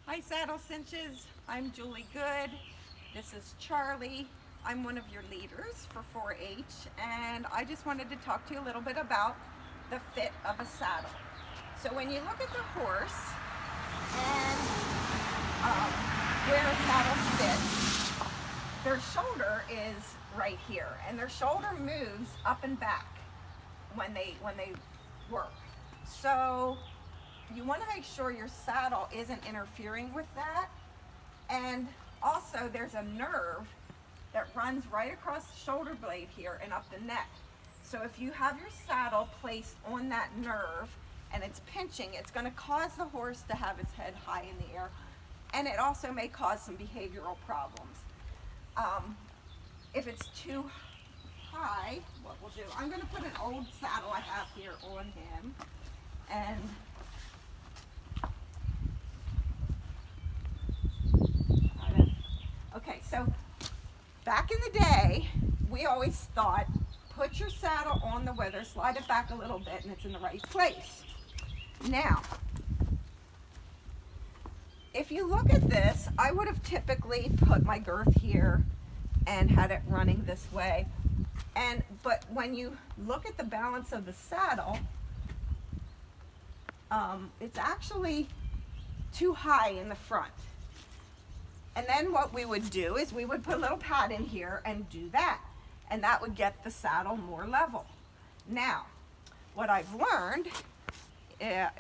Hi Saddle Cinches, I'm Julie Good. This is Charlie. I'm one of your leaders for 4-H and I just wanted to talk to you a little bit about the fit of a saddle. So when you look at the horse and where a saddle sits, their shoulder is right here and their shoulder moves up and back when they work. So you want to make sure your saddle isn't interfering with that. And also there's a nerve that runs right across the shoulder blade here and up the neck. So if you have your saddle placed on that nerve and it's pinching, it's going to cause the horse to have its head high in the air, and it also may cause some behavioral problems. If it's too high, what we'll do, I'm going to put an old saddle I have here on him, and okay, so back in the day, we always thought, put your saddle on the wither, slide it back a little bit, and it's in the right place. Now, if you look at this, I would have typically put my girth here and had it running this way. But when you look at the balance of the saddle, it's actually too high in the front. And then what we would do is we would put a little pad in here and do that. And that would get the saddle more level. Now, what I've learned,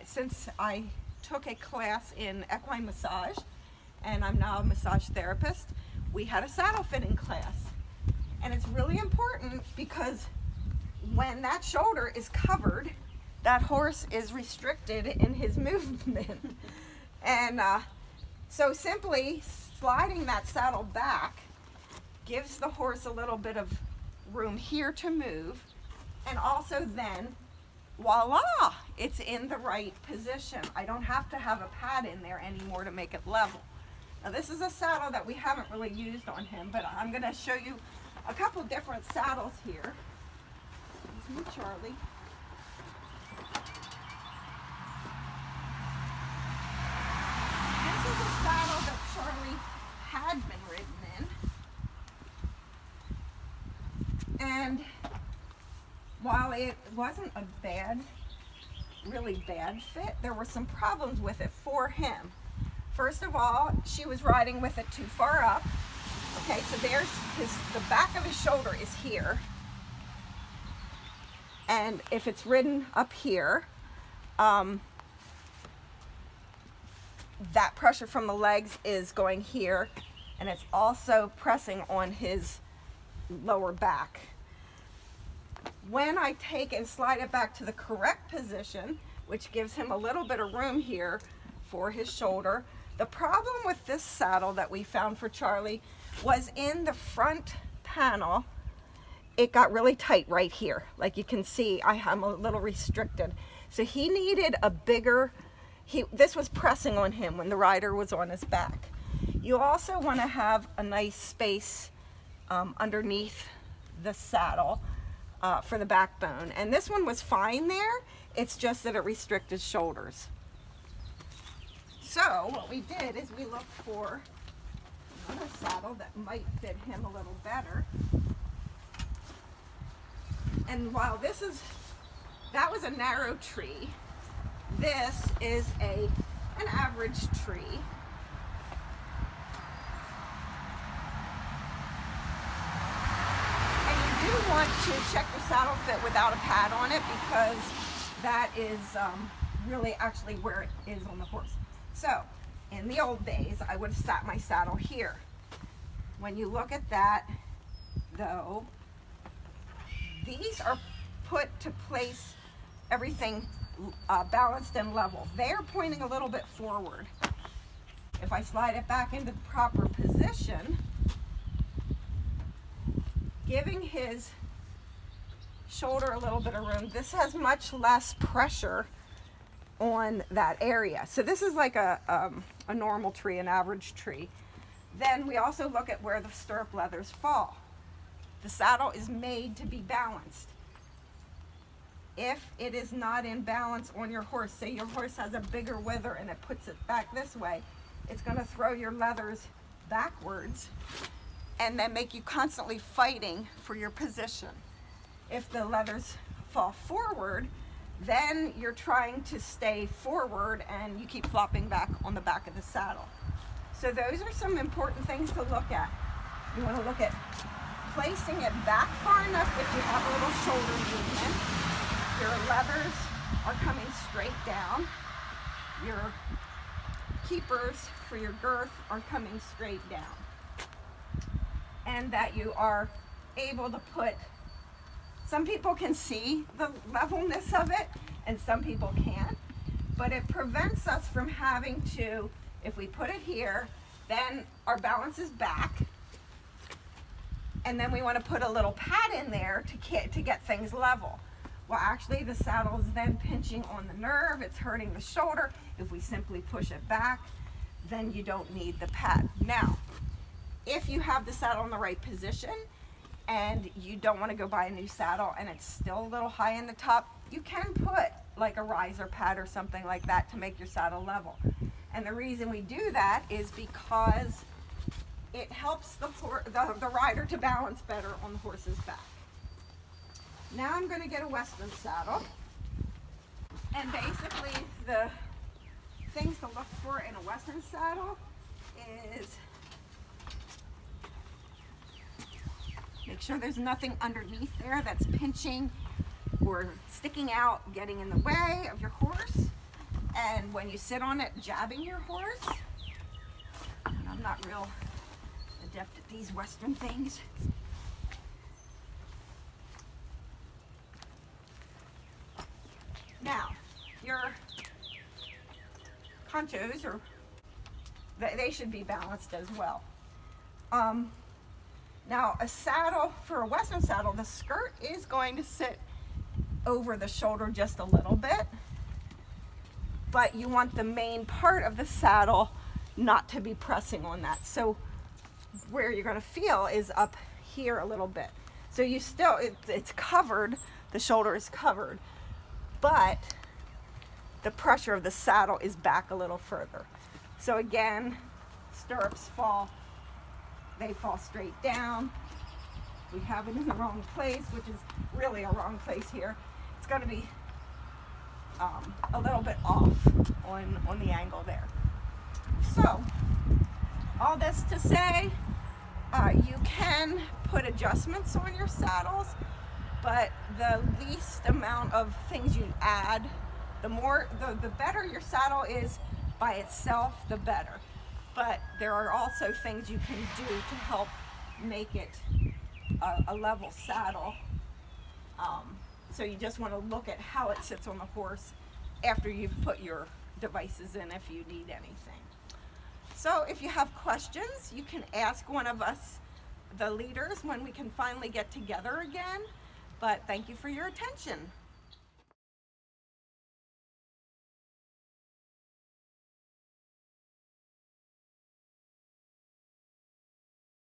since I took a class in equine massage, and I'm now a massage therapist, we had a saddle fitting class. And it's really important because when that shoulder is covered, that horse is restricted in his movement. And so simply sliding that saddle back gives the horse a little bit of room here to move, and also then voila, it's in the right position. I don't have to have a pad in there anymore to make it level. Now this is a saddle that we haven't really used on him, but I'm going to show you a couple different saddles here. Excuse me, Charlie. This is a saddle that Charlie had been ridden in. And while it wasn't a really bad fit, there were some problems with it for him. First of all, she was riding with it too far up. Okay, so there's the back of his shoulder is here. And if it's ridden up here, that pressure from the legs is going here, and it's also pressing on his lower back. When I take and slide it back to the correct position, which gives him a little bit of room here for his shoulder, the problem with this saddle that we found for Charlie was in the front panel. It got really tight right here. Like you can see, I'm a little restricted. So he needed a bigger, this was pressing on him when the rider was on his back. You also want to have a nice space underneath the saddle for the backbone. And this one was fine there. It's just that it restricted shoulders. So what we did is we looked for another saddle that might fit him a little better. And while that was a narrow tree, this is an average tree. And you do want to check your saddle fit without a pad on it, because that is really actually where it is on the horse. So in the old days, I would have sat my saddle here. When you look at that, though, these are put to place everything balanced and level. They're pointing a little bit forward. If I slide it back into the proper position, giving his shoulder a little bit of room, this has much less pressure on that area. So this is like a normal tree, an average tree. Then we also look at where the stirrup leathers fall. The saddle is made to be balanced. If it is not in balance on your horse, say your horse has a bigger wither and it puts it back this way, it's going to throw your leathers backwards and then make you constantly fighting for your position. If the leathers fall forward, then you're trying to stay forward and you keep flopping back on the back of the saddle. So those are some important things to look at. You want to look at placing it back far enough that you have a little shoulder movement. Your leathers are coming straight down. Your keepers for your girth are coming straight down. And that you are able to put, some people can see the levelness of it and some people can't, but it prevents us from having to, if we put it here, then our balance is back, and then we want to put a little pad in there to get things level. Well, actually the saddle is then pinching on the nerve, it's hurting the shoulder. If we simply push it back, then you don't need the pad. Now, if you have the saddle in the right position and you don't want to go buy a new saddle and it's still a little high in the top, you can put like a riser pad or something like that to make your saddle level. And the reason we do that is because it helps the rider to balance better on the horse's back. Now I'm going to get a Western saddle, and basically the things to look for in a Western saddle is make sure there's nothing underneath there that's pinching or sticking out, getting in the way of your horse. And when you sit on it, jabbing your horse. And I'm not real adept at these Western things. Now, your conchos, they should be balanced as well. Now, a saddle, for a Western saddle, the skirt is going to sit over the shoulder just a little bit, but you want the main part of the saddle not to be pressing on that. So where you're going to feel is up here a little bit. So you still, it's covered, the shoulder is covered, but the pressure of the saddle is back a little further. So again, stirrups they fall straight down. If we have it in the wrong place, which is really a wrong place here, it's going to be a little bit off on the angle there. So all this to say, you can put adjustments on your saddles, but the least amount of things you add, the better your saddle is by itself, the better. But there are also things you can do to help make it a level saddle. So you just want to look at how it sits on the horse after you've put your devices in, if you need anything. So if you have questions, you can ask one of us, the leaders, when we can finally get together again. But thank you for your attention.